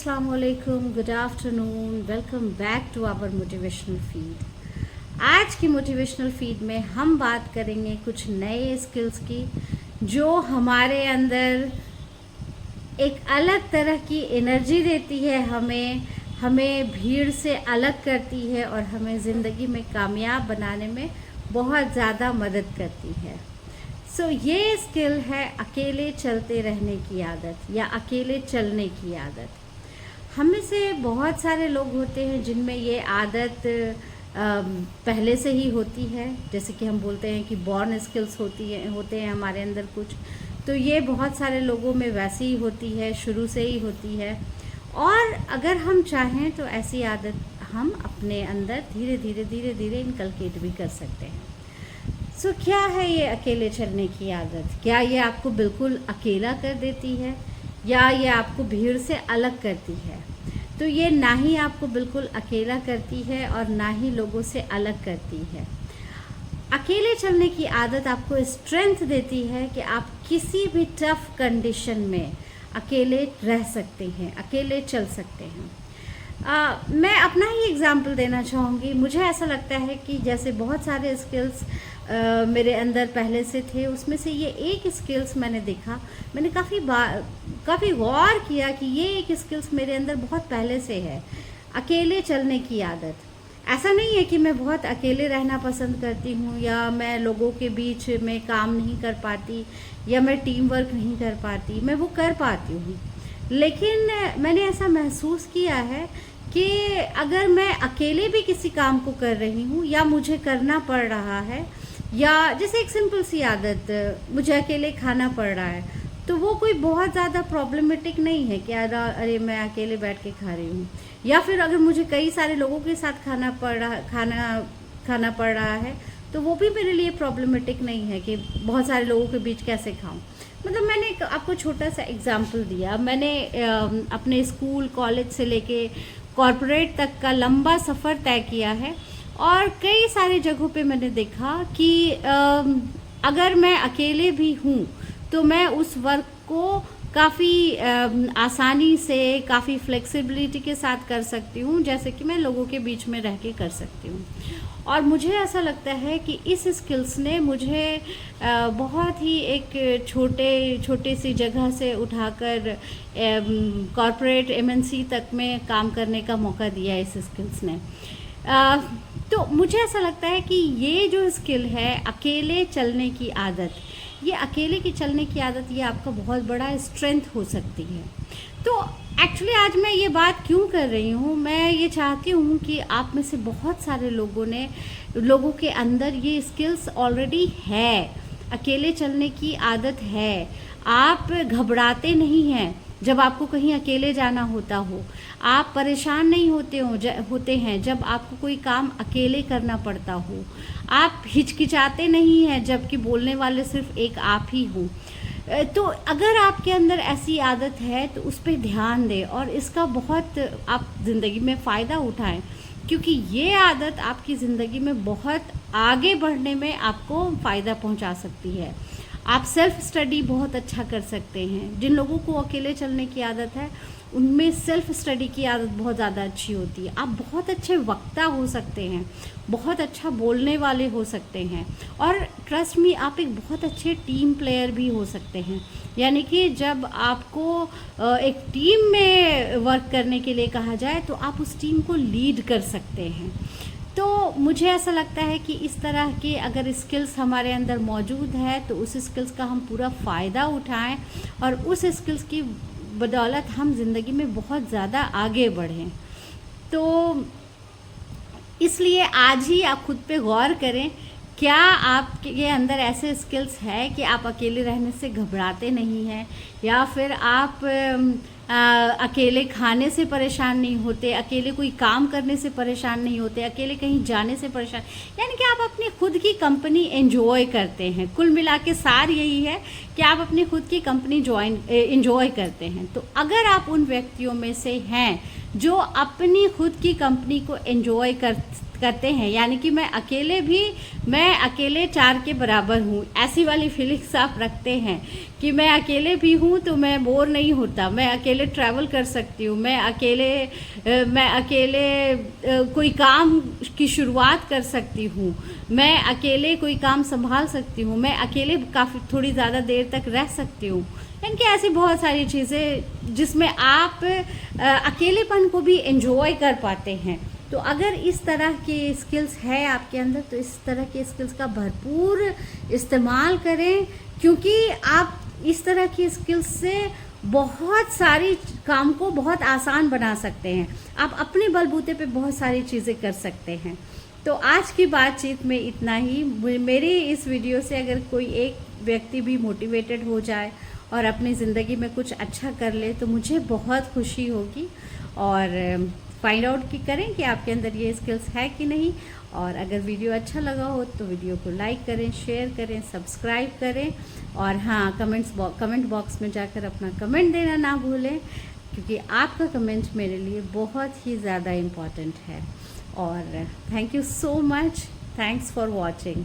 अस्सलाम वालेकुम, good afternoon, welcome back to our motivational feed. आज की मोटिवेशनल फीड में हम बात करेंगे कुछ नए स्किल्स की जो हमारे अंदर एक अलग तरह की एनर्जी देती है, हमें भीड़ से अलग करती है और हमें ज़िंदगी में कामयाब बनाने में बहुत ज़्यादा मदद करती है। ये स्किल है अकेले चलते रहने की आदत या अकेले चलने की आदत। हम में से बहुत सारे लोग होते हैं जिनमें ये आदत पहले से ही होती है, जैसे कि हम बोलते हैं कि बॉर्न स्किल्स होते हैं हमारे अंदर कुछ, तो ये बहुत सारे लोगों में वैसी ही होती है, शुरू से ही होती है। और अगर हम चाहें तो ऐसी आदत हम अपने अंदर धीरे धीरे इनकलकेट भी कर सकते हैं। क्या है ये अकेले चलने की आदत? क्या ये आपको बिल्कुल अकेला कर देती है या ये आपको भीड़ से अलग करती है? तो ये ना ही आपको बिल्कुल अकेला करती है और ना ही लोगों से अलग करती है। अकेले चलने की आदत आपको स्ट्रेंथ देती है कि आप किसी भी टफ कंडीशन में अकेले रह सकते हैं, अकेले चल सकते हैं। मैं अपना ही एग्ज़ाम्पल देना चाहूँगी। मुझे ऐसा लगता है कि जैसे बहुत सारे स्किल्स मेरे अंदर पहले से थे, उसमें से ये एक स्किल्स मैंने देखा, मैंने काफ़ी गौर किया कि ये एक स्किल्स मेरे अंदर बहुत पहले से है, अकेले चलने की आदत। ऐसा नहीं है कि मैं बहुत अकेले रहना पसंद करती हूँ या मैं लोगों के बीच में काम नहीं कर पाती या मैं टीम वर्क नहीं कर पाती, मैं वो कर पाती हूँ। लेकिन मैंने ऐसा महसूस किया है कि अगर मैं अकेले भी किसी काम को कर रही हूँ या मुझे करना पड़ रहा है, या जैसे एक सिंपल सी आदत, मुझे अकेले खाना पड़ रहा है, तो वो कोई बहुत ज़्यादा प्रॉब्लमेटिक नहीं है कि अरे मैं अकेले बैठ के खा रही हूँ। या फिर अगर मुझे कई सारे लोगों के साथ खाना पड़ रहा है तो वो भी मेरे लिए प्रॉब्लमेटिक नहीं है कि बहुत सारे लोगों के बीच कैसे खाऊं। मतलब मैंने आपको छोटा सा एग्जांपल दिया। मैंने अपने स्कूल कॉलेज से लेके कॉरपोरेट तक का लंबा सफ़र तय किया है और कई सारी जगहों पे मैंने देखा कि अगर मैं अकेले भी हूँ तो मैं उस वर्क को काफ़ी आसानी से, काफ़ी फ्लेक्सिबिलिटी के साथ कर सकती हूँ, जैसे कि मैं लोगों के बीच में रह के कर सकती हूँ। और मुझे ऐसा लगता है कि इस स्किल्स ने मुझे बहुत ही एक छोटे सी जगह से उठाकर कॉरपोरेट एमएनसी तक में काम करने का मौका दिया इस स्किल्स ने। तो मुझे ऐसा लगता है कि ये जो स्किल है अकेले चलने की आदत, ये अकेले की चलने की आदत, ये आपका बहुत बड़ा स्ट्रेंथ हो सकती है। तो एक्चुअली आज मैं ये बात क्यों कर रही हूँ, मैं ये चाहती हूँ कि आप में से बहुत सारे लोगों के अंदर ये स्किल्स ऑलरेडी है, अकेले चलने की आदत है। आप घबराते नहीं हैं जब आपको कहीं अकेले जाना होता हो, आप परेशान नहीं होते हैं जब आपको कोई काम अकेले करना पड़ता हो, आप हिचकिचाते नहीं हैं जबकि बोलने वाले सिर्फ एक आप ही हो। तो अगर आपके अंदर ऐसी आदत है तो उस पर ध्यान दें और इसका बहुत आप ज़िंदगी में फ़ायदा उठाएं, क्योंकि ये आदत आपकी ज़िंदगी में बहुत आगे बढ़ने में आपको फ़ायदा पहुंचा सकती है। आप सेल्फ़ स्टडी बहुत अच्छा कर सकते हैं। जिन लोगों को अकेले चलने की आदत है उनमें सेल्फ़ स्टडी की आदत बहुत ज़्यादा अच्छी होती है। आप बहुत अच्छे वक्ता हो सकते हैं, बहुत अच्छा बोलने वाले हो सकते हैं और ट्रस्ट मी, आप एक बहुत अच्छे टीम प्लेयर भी हो सकते हैं। यानी कि जब आपको एक टीम में वर्क करने के लिए कहा जाए तो आप उस टीम को लीड कर सकते हैं। तो मुझे ऐसा लगता है कि इस तरह के अगर स्किल्स हमारे अंदर मौजूद है तो उस स्किल्स का हम पूरा फ़ायदा उठाएं और उस स्किल्स की बदौलत हम ज़िंदगी में बहुत ज़्यादा आगे बढ़ें। तो इसलिए आज ही आप खुद पे गौर करें, क्या आपके अंदर ऐसे स्किल्स है कि आप अकेले रहने से घबराते नहीं हैं, या फिर आप अकेले खाने से परेशान नहीं होते, अकेले कोई काम करने से परेशान नहीं होते, अकेले कहीं जाने से परेशान, यानी कि आप अपनी खुद की कंपनी एंजॉय करते हैं। कुल मिला के सार यही है कि आप अपनी खुद की कंपनी एंजॉय करते हैं। तो अगर आप उन व्यक्तियों में से हैं जो अपनी खुद की कंपनी को एंजॉय करते हैं, यानी कि मैं अकेले 4 के बराबर हूँ, ऐसी वाली फीलिंग्स आप रखते हैं कि मैं अकेले भी हूँ तो मैं बोर नहीं होता, मैं अकेले ट्रैवल कर सकती हूँ, मैं अकेले कोई काम की शुरुआत कर सकती हूँ, मैं अकेले कोई काम संभाल सकती हूँ, मैं अकेले काफ़ी थोड़ी ज़्यादा देर तक रह सकती हूँ, यानी कि ऐसी बहुत सारी चीज़ें जिसमें आप अकेलेपन को भी एंजॉय कर पाते हैं। तो अगर इस तरह की स्किल्स है आपके अंदर तो इस तरह के स्किल्स का भरपूर इस्तेमाल करें, क्योंकि आप इस तरह की स्किल्स से बहुत सारी काम को बहुत आसान बना सकते हैं। आप अपने बलबूते पे बहुत सारी चीज़ें कर सकते हैं। तो आज की बातचीत में इतना ही। मेरी इस वीडियो से अगर कोई एक व्यक्ति भी मोटिवेटेड हो जाए और अपनी ज़िंदगी में कुछ अच्छा कर ले तो मुझे बहुत खुशी होगी। और फाइंड आउट करें कि आपके अंदर ये स्किल्स है कि नहीं। और अगर वीडियो अच्छा लगा हो तो वीडियो को लाइक करें, शेयर करें, सब्सक्राइब करें। और हाँ, कमेंट बॉक्स में जाकर अपना कमेंट देना ना भूलें, क्योंकि आपका कमेंट मेरे लिए बहुत ही ज़्यादा इम्पॉर्टेंट है। और thank you so much, thanks for watching.